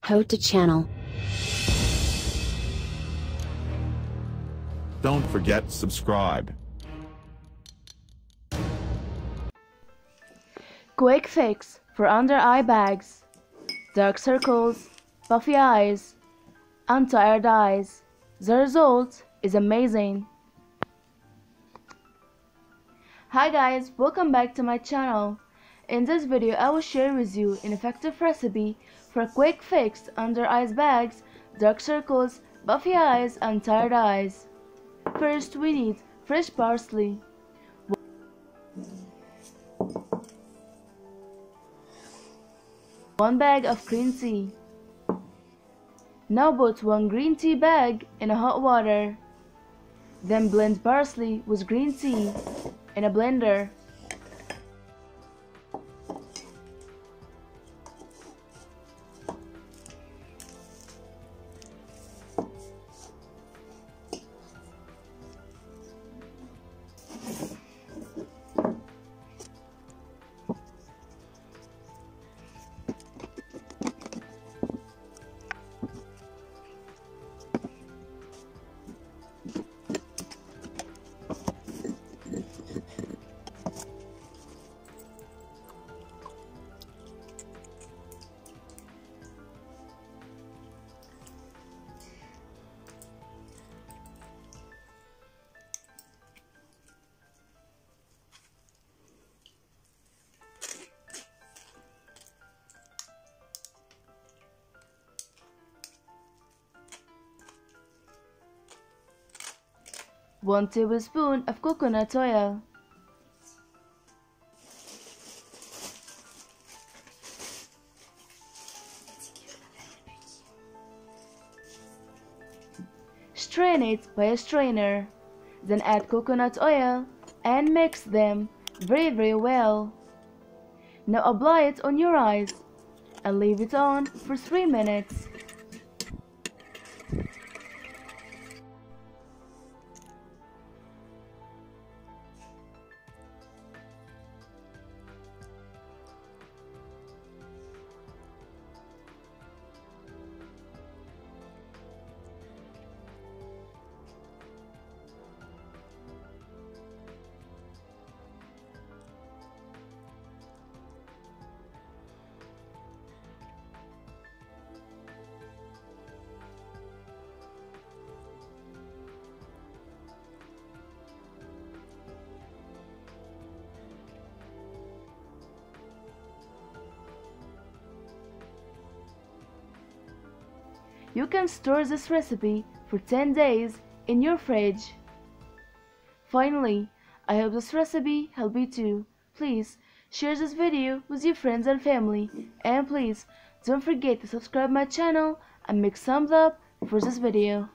How to channel. Don't forget subscribe. Quick fix for under eye bags, dark circles, puffy eyes, and tired eyes. The result is amazing. Hi guys, welcome back to my channel. In this video I will share with you an effective recipe for a quick fix under eye bags, dark circles, puffy eyes, and tired eyes. First we need fresh parsley, 1 bag of green tea. Now put 1 green tea bag in a hot water. Then blend parsley with green tea in a blender. One tablespoon of coconut oil, strain it by a strainer, then add coconut oil and mix them very well. Now apply it on your eyes and leave it on for 3 minutes. You can store this recipe for 10 days in your fridge. Finally, I hope this recipe helped you too. Please share this video with your friends and family, and please don't forget to subscribe my channel and make thumbs up for this video.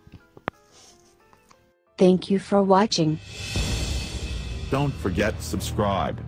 Thank you for watching. Don't forget subscribe.